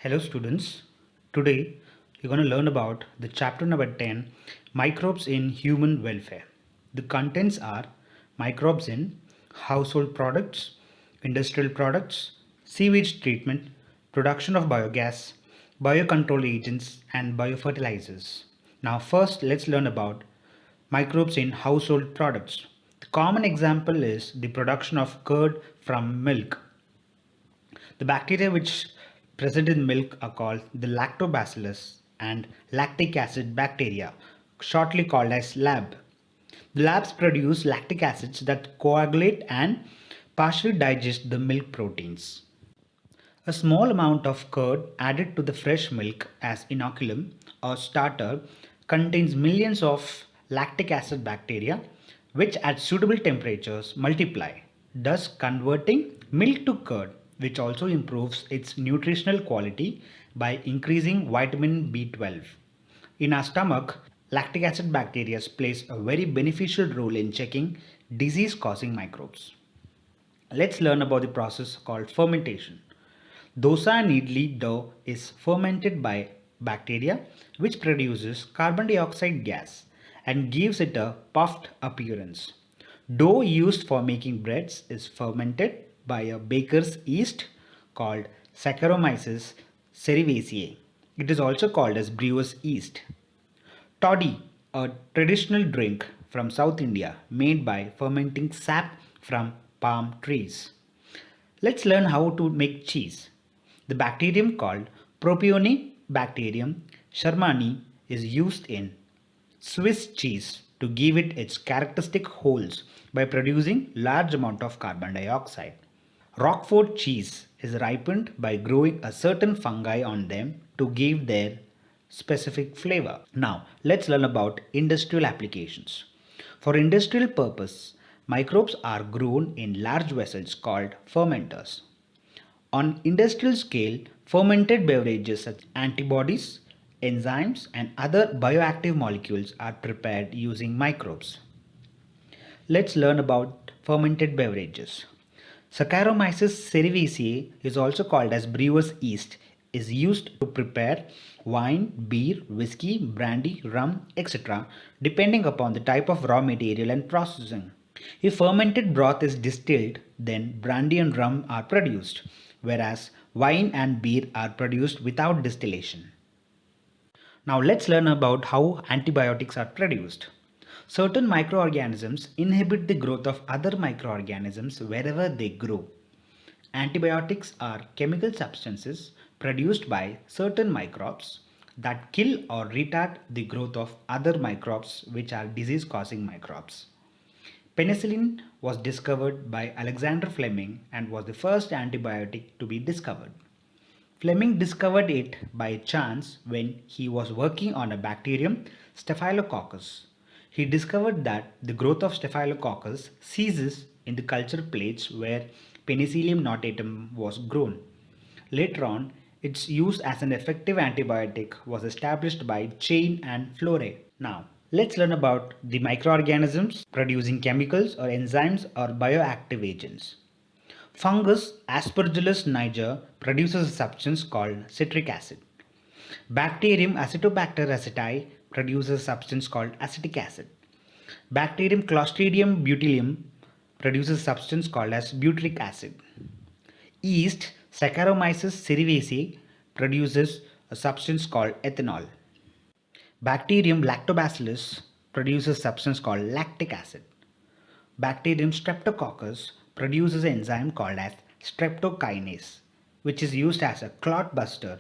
Hello students, today we're going to learn about the chapter number 10, Microbes in Human Welfare. The contents are microbes in household products, industrial products, sewage treatment, production of biogas, biocontrol agents and biofertilizers. Now first let's learn about microbes in household products. The common example is the production of curd from milk. The bacteria which present in milk are called the lactobacillus and lactic acid bacteria, shortly called as LAB. The labs produce lactic acids that coagulate and partially digest the milk proteins. A small amount of curd added to the fresh milk as inoculum or starter contains millions of lactic acid bacteria which at suitable temperatures multiply, thus converting milk to curd, which also improves its nutritional quality by increasing vitamin B12. In our stomach, lactic acid bacteria plays a very beneficial role in checking disease-causing microbes. Let's learn about the process called fermentation. Dosa and idli dough is fermented by bacteria which produces carbon dioxide gas and gives it a puffed appearance. Dough used for making breads is fermented by a baker's yeast called Saccharomyces cerevisiae. It is also called as brewer's yeast. Toddy, a traditional drink from South India made by fermenting sap from palm trees. Let's learn how to make cheese. The bacterium called Propionibacterium shermani is used in Swiss cheese to give it its characteristic holes by producing large amount of carbon dioxide. Roquefort cheese is ripened by growing a certain fungi on them to give their specific flavor. Now, let's learn about industrial applications. For industrial purpose, microbes are grown in large vessels called fermenters. On industrial scale, fermented beverages such as antibodies, enzymes and other bioactive molecules are prepared using microbes. Let's learn about fermented beverages. Saccharomyces cerevisiae is also called as brewer's yeast, is used to prepare wine, beer, whiskey, brandy, rum, etc. depending upon the type of raw material and processing. If fermented broth is distilled, then brandy and rum are produced, whereas wine and beer are produced without distillation. Now let's learn about how antibiotics are produced. Certain microorganisms inhibit the growth of other microorganisms wherever they grow. Antibiotics are chemical substances produced by certain microbes that kill or retard the growth of other microbes which are disease-causing microbes. Penicillin was discovered by Alexander Fleming and was the first antibiotic to be discovered. Fleming discovered it by chance when he was working on a bacterium Staphylococcus. He discovered that the growth of Staphylococcus ceases in the culture plates where Penicillium notatum was grown. Later on, its use as an effective antibiotic was established by Chain and Flore. Now, let's learn about the microorganisms producing chemicals or enzymes or bioactive agents. Fungus Aspergillus niger produces a substance called citric acid. Bacterium Acetobacter aceti produces a substance called acetic acid. Bacterium Clostridium botulinum produces a substance called as butyric acid. Yeast Saccharomyces cerevisiae produces a substance called ethanol. Bacterium Lactobacillus produces a substance called lactic acid. Bacterium Streptococcus produces an enzyme called as streptokinase, which is used as a clot buster,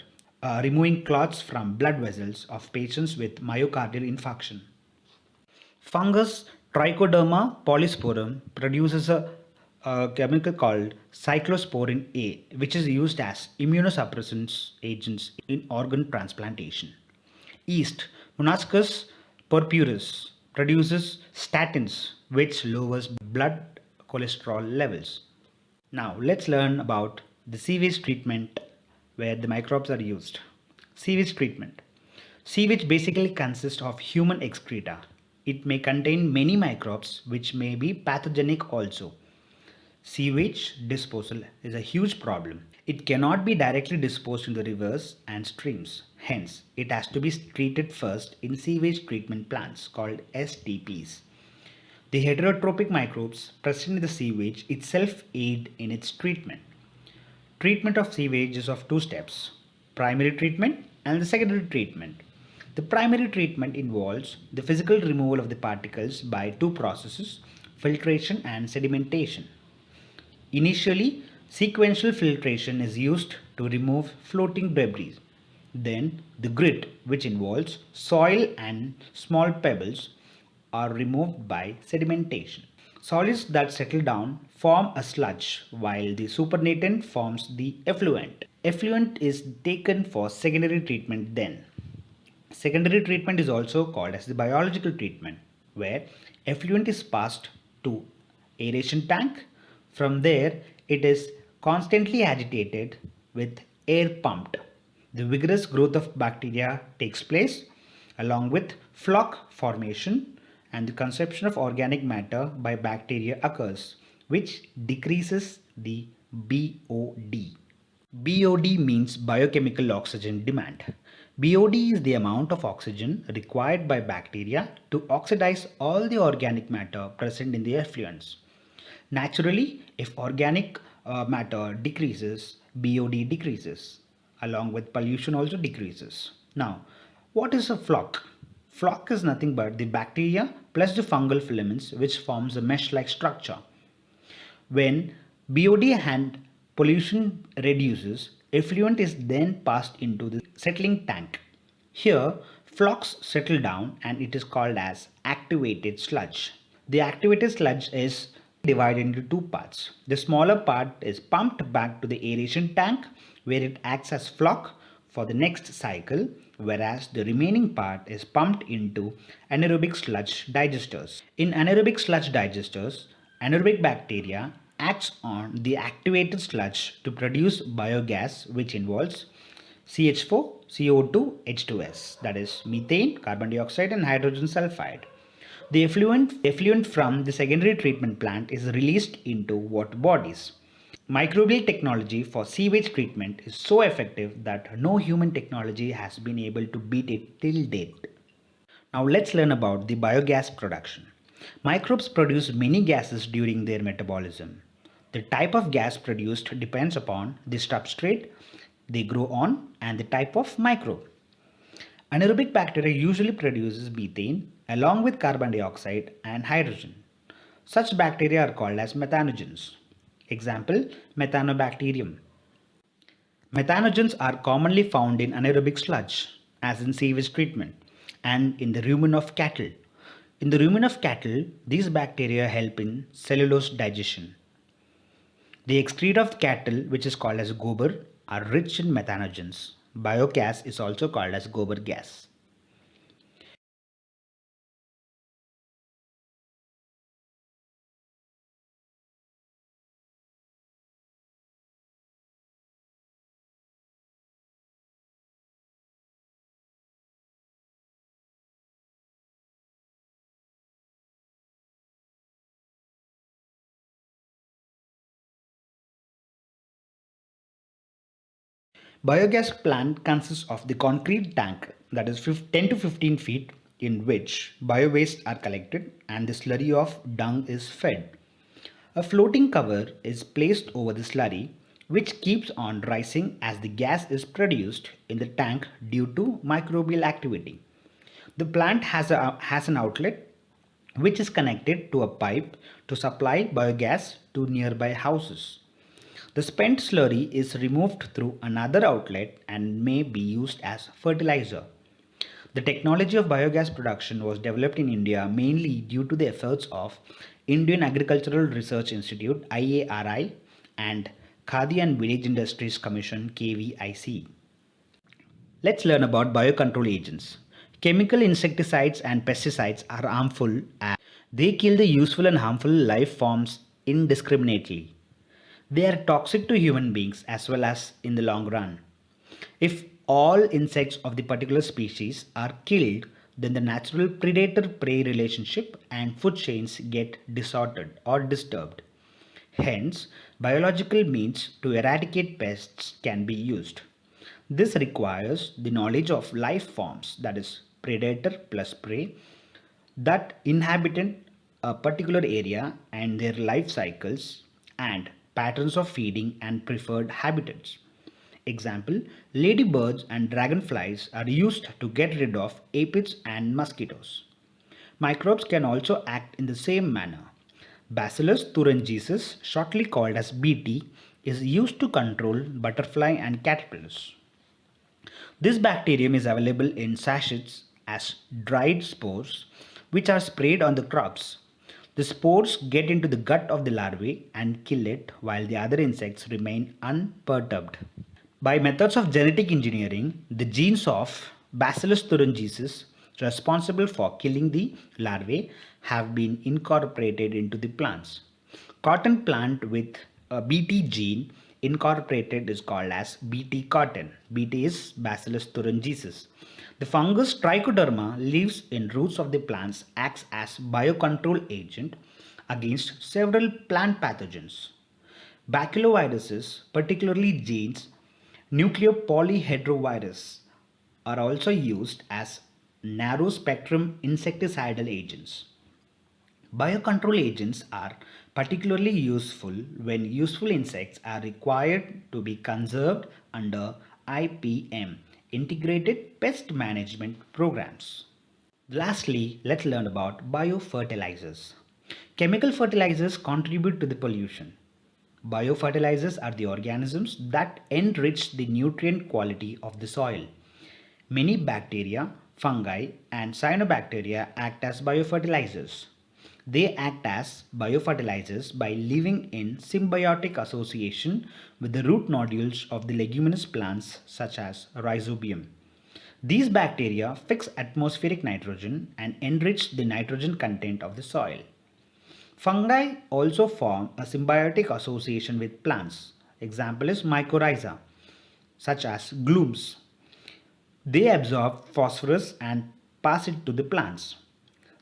removing clots from blood vessels of patients with myocardial infarction. Fungus Trichoderma polysporum produces a chemical called cyclosporin A, which is used as immunosuppressant agents in organ transplantation. Yeast Monascus purpureus produces statins, which lowers blood cholesterol levels. Now let's learn about the sewage treatment where the microbes are used. Sewage treatment. Sewage basically consists of human excreta. It may contain many microbes which may be pathogenic also. Sewage disposal is a huge problem. It cannot be directly disposed in the rivers and streams. Hence, it has to be treated first in sewage treatment plants called STPs. The heterotrophic microbes present in the sewage itself aid in its treatment. Treatment of sewage is of two steps: primary treatment and the secondary treatment. The primary treatment involves the physical removal of the particles by two processes: filtration and sedimentation. Initially, sequential filtration is used to remove floating debris. Then, the grit, which involves soil and small pebbles, are removed by sedimentation. Solids that settle down form a sludge, while the supernatant forms the effluent. Effluent is taken for secondary treatment then. Secondary treatment is also called as the biological treatment, where effluent is passed to aeration tank. From there, it is constantly agitated with air pumped. The vigorous growth of bacteria takes place, along with floc formation, and the consumption of organic matter by bacteria occurs, which decreases the BOD. BOD means biochemical oxygen demand. BOD is the amount of oxygen required by bacteria to oxidize all the organic matter present in the effluents. Naturally, if organic matter decreases, BOD decreases, along with pollution also decreases. Now, what is a floc? Floc is nothing but the bacteria plus the fungal filaments, which forms a mesh-like structure. When BOD and pollution reduces, effluent is then passed into the settling tank. Here, flocs settle down and it is called as activated sludge. The activated sludge is divided into two parts. The smaller part is pumped back to the aeration tank, where it acts as floc for the next cycle, whereas the remaining part is pumped into anaerobic sludge digesters. In anaerobic sludge digesters, anaerobic bacteria acts on the activated sludge to produce biogas, which involves CH4, CO2, H2S, that is methane, carbon dioxide and hydrogen sulfide. The effluent from the secondary treatment plant is released into water bodies. Microbial technology for sewage treatment is so effective that no human technology has been able to beat it till date. Now let's learn about the biogas production. Microbes produce many gases during their metabolism. The type of gas produced depends upon the substrate they grow on and the type of microbe. Anaerobic bacteria usually produces methane along with carbon dioxide and hydrogen. Such bacteria are called as methanogens. Example, Methanobacterium. Methanogens are commonly found in anaerobic sludge, as in sewage treatment, and in the rumen of cattle. In the rumen of cattle, these bacteria help in cellulose digestion. The excreta of cattle, which is called as gobar, are rich in methanogens. Biogas is also called as gobar gas. Biogas plant consists of the concrete tank that is 10 to 15 feet, in which bio-waste are collected and the slurry of dung is fed. A floating cover is placed over the slurry, which keeps on rising as the gas is produced in the tank due to microbial activity. The plant has an outlet which is connected to a pipe to supply biogas to nearby houses. The spent slurry is removed through another outlet and may be used as fertilizer. The technology of biogas production was developed in India mainly due to the efforts of Indian Agricultural Research Institute IARI and Khadi and Village Industries Commission KVIC. Let's learn about biocontrol agents. Chemical insecticides and pesticides are harmful as they kill the useful and harmful life forms indiscriminately. They are toxic to human beings as well as in the long run. If all insects of the particular species are killed, then the natural predator-prey relationship and food chains get disordered or disturbed. Hence, biological means to eradicate pests can be used. This requires the knowledge of life forms, that is, predator plus prey, that inhabit a particular area and their life cycles and patterns of feeding and preferred habitats. Example, ladybirds and dragonflies are used to get rid of aphids and mosquitoes. Microbes can also act in the same manner. Bacillus Thuringiensis, shortly called as BT, is used to control butterfly and caterpillars. This bacterium is available in sachets as dried spores, which are sprayed on the crops. The spores get into the gut of the larvae and kill it, while the other insects remain unperturbed. By methods of genetic engineering, the genes of Bacillus thuringiensis, responsible for killing the larvae, have been incorporated into the plants. Cotton plant with a Bt gene incorporated is called as Bt cotton. Bt is Bacillus thuringiensis. The fungus Trichoderma lives in roots of the plants, acts as biocontrol agent against several plant pathogens. Baculoviruses, particularly genes nucleopolyhedrovirus, are also used as narrow spectrum insecticidal agents. Biocontrol agents are particularly useful when useful insects are required to be conserved under IPM, Integrated Pest Management Programs. Lastly, let's learn about biofertilizers. Chemical fertilizers contribute to the pollution. Biofertilizers are the organisms that enrich the nutrient quality of the soil. Many bacteria, fungi, and cyanobacteria act as biofertilizers. They act as biofertilizers by living in symbiotic association with the root nodules of the leguminous plants such as rhizobium. These bacteria fix atmospheric nitrogen and enrich the nitrogen content of the soil. Fungi also form a symbiotic association with plants. Example is mycorrhiza, such as glooms. They absorb phosphorus and pass it to the plants.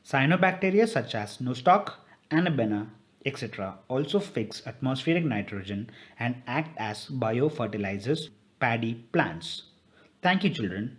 Cyanobacteria such as Nostoc, Anabena, etc. also fix atmospheric nitrogen and act as biofertilizers paddy plants. Thank you, children.